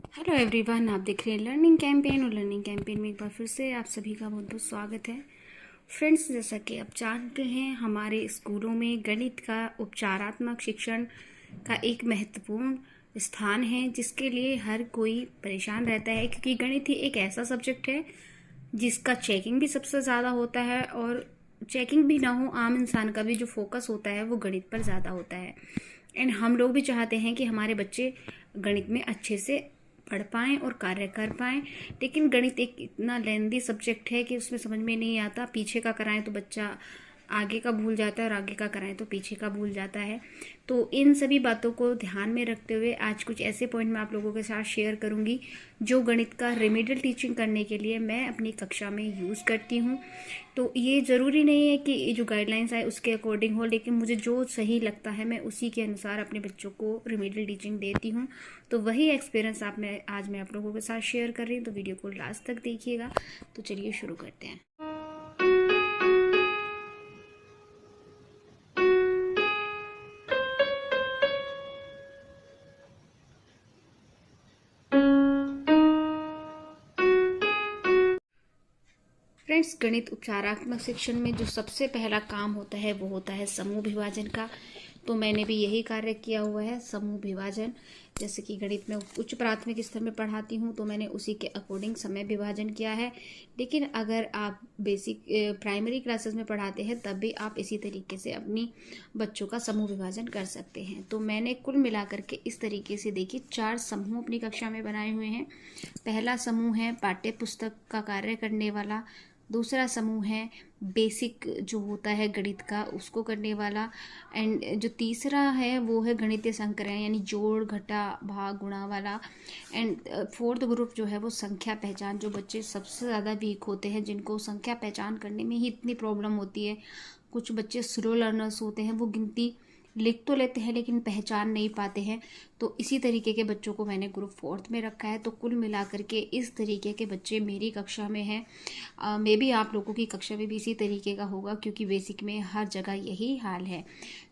Hello everyone, आप देख रहे हैं लर्निंग कैंपेन और लर्निंग कैंपेन में एक बार फिर से आप सभी का बहुत बहुत स्वागत है। फ्रेंड्स, जैसा कि आप जानते हैं, हमारे स्कूलों में गणित का उपचारात्मक शिक्षण का एक महत्वपूर्ण स्थान है, जिसके लिए हर कोई परेशान रहता है, क्योंकि गणित ही एक ऐसा सब्जेक्ट है जिसका चेकिंग भी सबसे ज़्यादा होता है, और चेकिंग भी ना हो, आम इंसान का भी जो फोकस होता है वो गणित पर ज़्यादा होता है। एंड हम लोग भी चाहते हैं कि हमारे बच्चे गणित में अच्छे से पढ़ पाएँ और कार्य कर पाएँ, लेकिन गणित एक इतना लेंदी सब्जेक्ट है कि उसमें समझ में नहीं आता। पीछे का कराएं तो बच्चा आगे का भूल जाता है और आगे का कराएं तो पीछे का भूल जाता है। तो इन सभी बातों को ध्यान में रखते हुए आज कुछ ऐसे पॉइंट मैं आप लोगों के साथ शेयर करूंगी जो गणित का रेमेडियल टीचिंग करने के लिए मैं अपनी कक्षा में यूज़ करती हूँ। तो ये ज़रूरी नहीं है कि जो गाइडलाइंस आए उसके अकॉर्डिंग हो, लेकिन मुझे जो सही लगता है मैं उसी के अनुसार अपने बच्चों को रेमेडियल टीचिंग देती हूँ। तो वही एक्सपीरियंस आज मैं आप लोगों के साथ शेयर कर रही हूँ, तो वीडियो को लास्ट तक देखिएगा। तो चलिए शुरू करते हैं। फ्रेंड्स, गणित उपचारात्मक शिक्षण में जो सबसे पहला काम होता है वो होता है समूह विभाजन का। तो मैंने भी यही कार्य किया हुआ है, समूह विभाजन। जैसे कि गणित में उच्च प्राथमिक स्तर में पढ़ाती हूँ तो मैंने उसी के अकॉर्डिंग समय विभाजन किया है, लेकिन अगर आप बेसिक प्राइमरी क्लासेस में पढ़ाते हैं तब भी आप इसी तरीके से अपनी बच्चों का समूह विभाजन कर सकते हैं। तो मैंने कुल मिलाकर के इस तरीके से देखिए 4 समूह अपनी कक्षा में बनाए हुए हैं। पहला समूह है पाठ्य पुस्तक का कार्य करने वाला, दूसरा समूह है बेसिक जो होता है गणित का उसको करने वाला, एंड जो तीसरा है वो है गणितीय संक्रिया यानी जोड़ घटा भाग गुणा वाला, एंड फोर्थ ग्रुप जो है वो संख्या पहचान। जो बच्चे सबसे ज़्यादा वीक होते हैं, जिनको संख्या पहचान करने में ही इतनी प्रॉब्लम होती है, कुछ बच्चे स्लो लर्नर्स होते हैं, वो गिनती लिख तो लेते हैं लेकिन पहचान नहीं पाते हैं। तो इसी तरीके के बच्चों को मैंने ग्रुप 4th में रखा है। तो कुल मिलाकर के इस तरीके के बच्चे मेरी कक्षा में हैं। मे बी आप लोगों की कक्षा में भी इसी तरीके का होगा, क्योंकि बेसिक में हर जगह यही हाल है।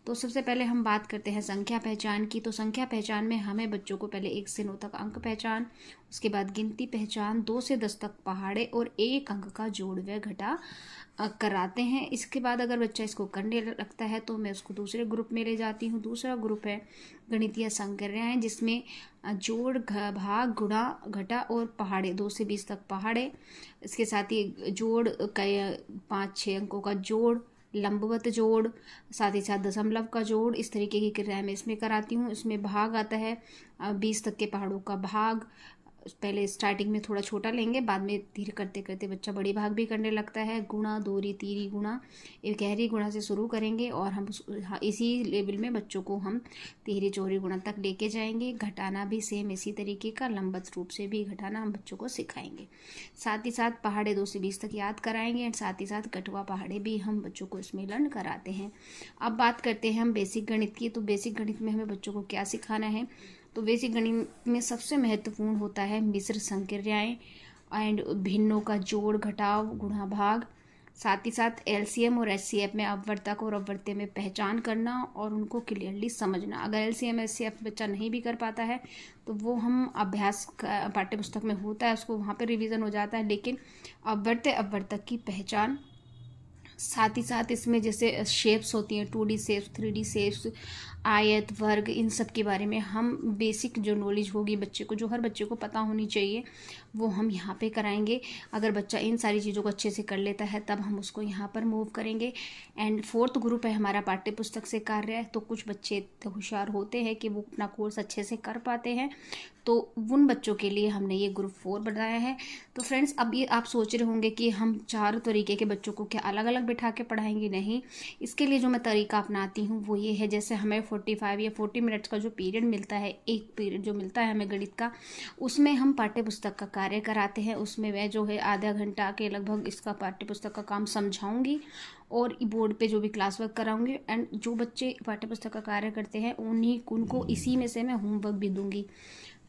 तो सबसे पहले हम बात करते हैं संख्या पहचान की। तो संख्या पहचान में हमें बच्चों को पहले 1 से 9 तक अंक पहचान, उसके बाद गिनती पहचान, 2 से 10 तक पहाड़े और 1 अंक का जोड़ व घटा कराते हैं। इसके बाद अगर बच्चा इसको करने लगता है तो मैं उसको दूसरे ग्रुप में ले जाती हूँ। दूसरा ग्रुप है गणितीय संक्रियाएं, जिसमें जोड़ भाग गुणा घटा और पहाड़े, 2 से 20 तक पहाड़े, इसके साथ ही जोड़ 5-6 अंकों का जोड़, लंबवत जोड़, साथ ही साथ दशमलव का जोड़, इस तरीके की क्रियाएं मैं इसमें कराती हूँ। इसमें भाग आता है 20 तक के पहाड़ों का भाग। पहले स्टार्टिंग में थोड़ा छोटा लेंगे, बाद में धीरे करते करते बच्चा बड़ी भाग भी करने लगता है। गुणा, दोहरी, तीरी गुणा, इकहरी गुणा से शुरू करेंगे और हम इसी लेवल में बच्चों को हम तिहरी चौहरी गुणा तक लेके जाएंगे। घटाना भी सेम इसी तरीके का, लंबवत रूप से भी घटाना हम बच्चों को सिखाएंगे। साथ ही साथ पहाड़े 2 से 20 तक याद कराएंगे, एंड साथ ही साथ कटवा पहाड़े भी हम बच्चों को इसमें लर्न कराते हैं। अब बात करते हैं हम बेसिक गणित की। तो बेसिक गणित में हमें बच्चों को क्या सिखाना है? तो बेसिक गणित में सबसे महत्वपूर्ण होता है मिश्र संक्रियाएं एंड भिन्नों का जोड़ घटाव गुणा भाग। साथ ही साथ एलसीएम और एचसीएफ में अपवर्तक और अपवर्त्य में पहचान करना और उनको क्लियरली समझना। अगर एलसीएम एचसीएफ बच्चा नहीं भी कर पाता है तो वो हम अभ्यास पाठ्य पुस्तक में होता है, उसको वहाँ पे रिवीजन हो जाता है, लेकिन अपवर्त्य अपवर्तक की पहचान। साथ ही साथ इसमें जैसे शेप्स होती हैं, 2D शेप्स, 3D शेप्स, आयत, वर्ग, इन सब के बारे में हम बेसिक जो नॉलेज होगी बच्चे को, जो हर बच्चे को पता होनी चाहिए, वो हम यहाँ पे कराएंगे। अगर बच्चा इन सारी चीज़ों को अच्छे से कर लेता है तब हम उसको यहाँ पर मूव करेंगे। एंड फोर्थ ग्रुप है हमारा पाठ्य पुस्तक से कार्य है। तो कुछ बच्चे इतने होशियार होते हैं कि वो अपना कोर्स अच्छे से कर पाते हैं, तो उन बच्चों के लिए हमने ये ग्रुप 4 बनाया है। तो फ्रेंड्स, अब ये आप सोच रहे होंगे कि हम 4 तरीके के बच्चों को क्या अलग अलग बिठा के पढ़ाएंगे? नहीं, इसके लिए जो मैं तरीका अपनाती हूँ वो ये है, जैसे हमें 45 या 40 मिनट्स का जो पीरियड मिलता है, एक पीरियड जो मिलता है हमें गणित का, उसमें हम पाठ्य पुस्तक का कार्य कराते हैं। उसमें मैं जो है आधा घंटा के लगभग इसका पाठ्य पुस्तक का काम समझाऊंगी और बोर्ड पे जो भी क्लास वर्क कराऊंगी, एंड जो बच्चे पाठ्य पुस्तक का कार्य करते हैं उनको इसी में से मैं होमवर्क भी दूंगी।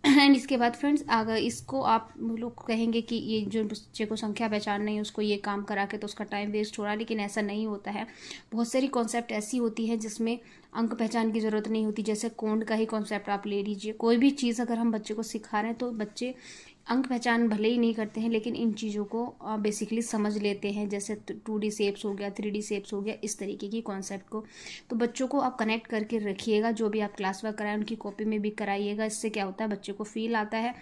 एंड इसके बाद फ्रेंड्स, अगर इसको आप लोग कहेंगे कि ये जो बच्चे को संख्या पहचान नहीं है उसको ये काम करा के तो उसका टाइम वेस्ट हो रहा है, लेकिन ऐसा नहीं होता है। बहुत सारी कॉन्सेप्ट ऐसी होती है जिसमें अंक पहचान की ज़रूरत नहीं होती। जैसे कोड का ही कॉन्सेप्ट आप ले लीजिए, कोई भी चीज़ अगर हम बच्चे को सिखा रहे हैं तो बच्चे अंक पहचान भले ही नहीं करते हैं लेकिन इन चीज़ों को बेसिकली समझ लेते हैं। जैसे 2D शेप्स हो गया, 3D शेप्स हो गया, इस तरीके की कॉन्सेप्ट को तो बच्चों को आप कनेक्ट करके रखिएगा। जो भी आप क्लास वर्क कराएं उनकी कॉपी में भी कराइएगा। इससे क्या होता है, बच्चे को फील आता है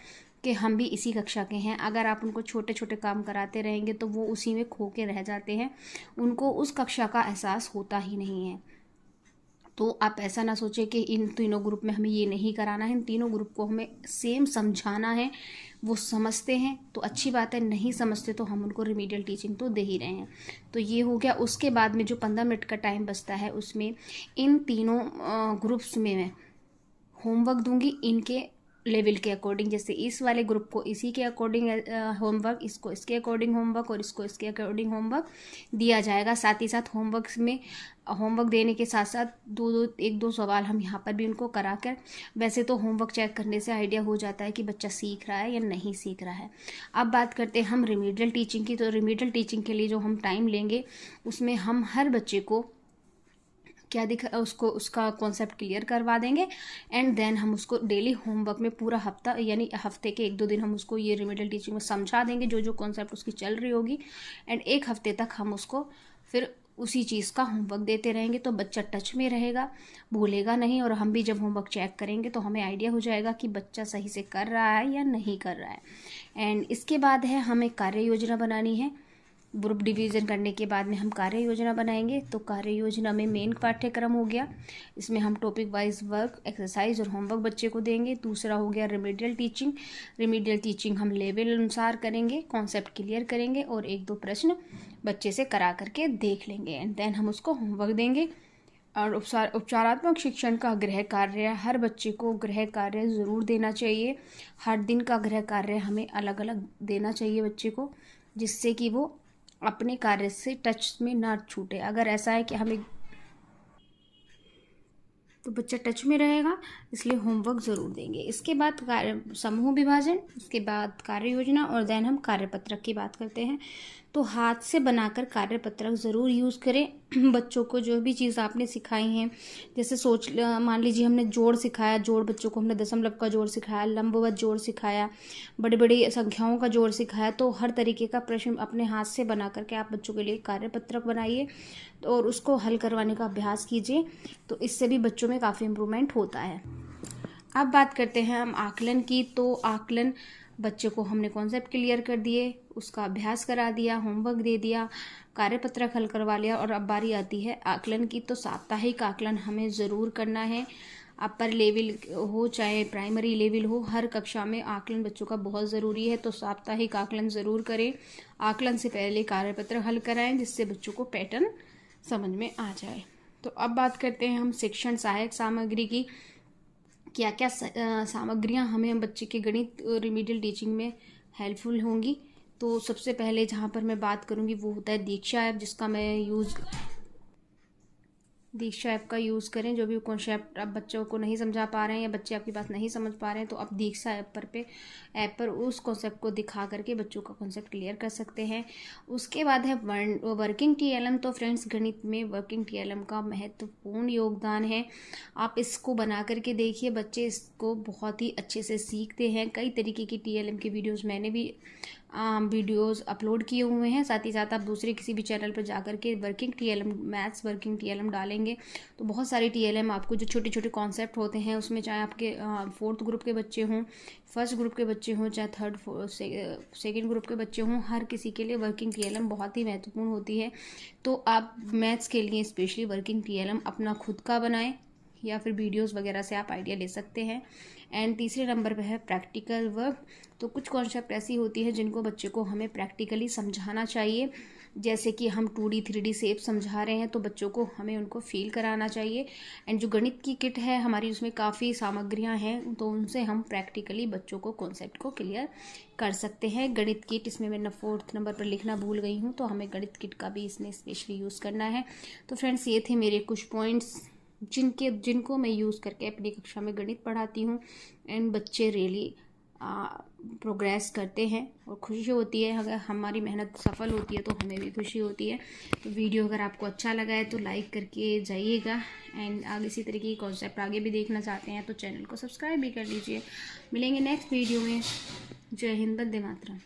कि हम भी इसी कक्षा के हैं। अगर आप उनको छोटे छोटे काम कराते रहेंगे तो वो उसी में खो के रह जाते हैं, उनको उस कक्षा का एहसास होता ही नहीं है। तो आप ऐसा ना सोचें कि इन तीनों ग्रुप में हमें ये नहीं कराना है, इन तीनों ग्रुप को हमें सेम समझाना है। वो समझते हैं तो अच्छी बात है, नहीं समझते तो हम उनको रिमीडियल टीचिंग तो दे ही रहे हैं। तो ये हो गया। उसके बाद में जो 15 मिनट का टाइम बचता है उसमें इन तीनों ग्रुप्स में मैं होमवर्क दूंगी इनके लेवल के अकॉर्डिंग। जैसे इस वाले ग्रुप को इसी के अकॉर्डिंग होमवर्क, इसको इसके अकॉर्डिंग होमवर्क और इसको इसके अकॉर्डिंग होमवर्क दिया जाएगा। साथ ही साथ होमवर्क देने के साथ साथ एक दो सवाल हम यहाँ पर भी उनको करा कर, वैसे तो होमवर्क चेक करने से आइडिया हो जाता है कि बच्चा सीख रहा है या नहीं सीख रहा है। अब बात करते हैं हम रिमीडियल टीचिंग की। तो रिमीडियल टीचिंग के लिए जो हम टाइम लेंगे उसमें हम हर बच्चे को क्या उसको उसका कॉन्सेप्ट क्लियर करवा देंगे एंड देन हम उसको डेली होमवर्क में पूरा हफ्ता यानी हफ्ते के 1-2 दिन हम उसको ये रिमीडियल टीचिंग में समझा देंगे जो जो कॉन्सेप्ट उसकी चल रही होगी। एंड एक हफ्ते तक हम उसको फिर उसी चीज़ का होमवर्क देते रहेंगे तो बच्चा टच में रहेगा, भूलेगा नहीं। और हम भी जब होमवर्क चेक करेंगे तो हमें आइडिया हो जाएगा कि बच्चा सही से कर रहा है या नहीं कर रहा है। एंड इसके बाद है हमें कार्य योजना बनानी है। ग्रुप डिवीज़न करने के बाद में हम कार्य योजना बनाएंगे। तो कार्य योजना में मेन पाठ्यक्रम हो गया, इसमें हम टॉपिक वाइज वर्क, एक्सरसाइज और होमवर्क बच्चे को देंगे। दूसरा हो गया रिमीडियल टीचिंग। रिमीडियल टीचिंग हम लेवल अनुसार करेंगे, कॉन्सेप्ट क्लियर करेंगे और 1-2 प्रश्न बच्चे से करा करके देख लेंगे एंड देन हम उसको होमवर्क देंगे। और उपचारात्मक शिक्षण का गृह कार्य, हर बच्चे को गृह कार्य ज़रूर देना चाहिए। हर दिन का गृह कार्य हमें अलग अलग देना चाहिए बच्चे को, जिससे कि वो अपने कार्य से टच में ना छूटे। अगर ऐसा है कि हमें तो बच्चा टच में रहेगा, इसलिए होमवर्क ज़रूर देंगे। इसके बाद समूह विभाजन, उसके बाद कार्य योजना और देन हम कार्यपत्रक की बात करते हैं। तो हाथ से बनाकर कार्यपत्रक ज़रूर यूज़ करें। बच्चों को जो भी चीज़ आपने सिखाई हैं, जैसे मान लीजिए हमने जोड़ सिखाया, जोड़ बच्चों को हमने दशमलव का जोड़ सिखाया, लंबवत जोड़ सिखाया, बड़ी बड़ी संख्याओं का जोड़ सिखाया, तो हर तरीके का प्रश्न अपने हाथ से बना करके आप बच्चों के लिए कार्यपत्रक बनाइए और उसको हल करवाने का अभ्यास कीजिए। तो इससे भी बच्चों में काफ़ी इम्प्रूवमेंट होता है। अब बात करते हैं हम आकलन की। तो आकलन बच्चे को हमने कॉन्सेप्ट क्लियर कर दिए, उसका अभ्यास करा दिया, होमवर्क दे दिया, कार्यपत्रक हल करवा लिया और अब बारी आती है आकलन की। तो साप्ताहिक आकलन हमें ज़रूर करना है। अपर लेवल हो चाहे प्राइमरी लेवल हो, हर कक्षा में आकलन बच्चों का बहुत ज़रूरी है। तो साप्ताहिक आकलन ज़रूर करें। आकलन से पहले कार्यपत्रक हल कराएं जिससे बच्चों को पैटर्न समझ में आ जाए। तो अब बात करते हैं हम शिक्षण सहायक सामग्री की। क्या क्या सामग्रियां हमें बच्चे के गणित रिमीडियल टीचिंग में हेल्पफुल होंगी। तो सबसे पहले जहां पर मैं बात करूंगी वो होता है दीक्षा ऐप, जिसका मैं दीक्षा ऐप का यूज़ करें। जो भी कॉन्सेप्ट आप बच्चों को नहीं समझा पा रहे हैं या बच्चे आपकी बात नहीं समझ पा रहे हैं तो आप दीक्षा ऐप पर उस कॉन्सेप्ट को दिखा करके बच्चों का कॉन्सेप्ट क्लियर कर सकते हैं। उसके बाद है वर्किंग TLM। तो फ्रेंड्स, गणित में वर्किंग TLM का महत्वपूर्ण योगदान है। आप इसको बना करके देखिए, बच्चे इसको बहुत ही अच्छे से सीखते हैं। कई तरीके की TLM की वीडियोज़ मैंने भी वीडियोस अपलोड किए हुए हैं। साथ ही साथ आप दूसरे किसी भी चैनल पर जाकर के working TLM, maths working TLM डालेंगे तो बहुत सारी TLM आपको जो छोटे छोटे कॉन्सेप्ट होते हैं उसमें, चाहे आपके 4th ग्रुप के बच्चे हों, 1st ग्रुप के बच्चे हों, चाहे 2nd ग्रुप के बच्चे हों, हर किसी के लिए वर्किंग TLM बहुत ही महत्वपूर्ण होती है। तो आप मैथ्स के लिए स्पेशली वर्किंग TLM अपना खुद का बनाएं या फिर वीडियोस वगैरह से आप आइडिया ले सकते हैं। एंड तीसरे नंबर पे है प्रैक्टिकल वर्क। तो कुछ कॉन्सेप्ट ऐसी होती है जिनको बच्चे को हमें प्रैक्टिकली समझाना चाहिए। जैसे कि हम 2D 3D शेप समझा रहे हैं तो बच्चों को हमें उनको फील कराना चाहिए। एंड जो गणित की किट है हमारी, उसमें काफ़ी सामग्रियां हैं तो उनसे हम प्रैक्टिकली बच्चों को कॉन्सेप्ट को क्लियर कर सकते हैं। गणित किट, इसमें मैं 4th नंबर पर लिखना भूल गई हूँ, तो हमें गणित किट का भी इसमें स्पेशली यूज़ करना है। तो फ्रेंड्स, ये थे मेरे कुछ पॉइंट्स जिनको मैं यूज़ करके अपनी कक्षा में गणित पढ़ाती हूँ एंड बच्चे रियली प्रोग्रेस करते हैं और खुशी होती है। अगर हमारी मेहनत सफल होती है तो हमें भी खुशी होती है। तो वीडियो अगर आपको अच्छा लगा है तो लाइक करके जाइएगा एंड आगे इसी तरीके की कॉन्सेप्ट आगे भी देखना चाहते हैं तो चैनल को सब्सक्राइब भी कर लीजिए। मिलेंगे नेक्स्ट वीडियो में। जय हिंद, वंदे मातरम।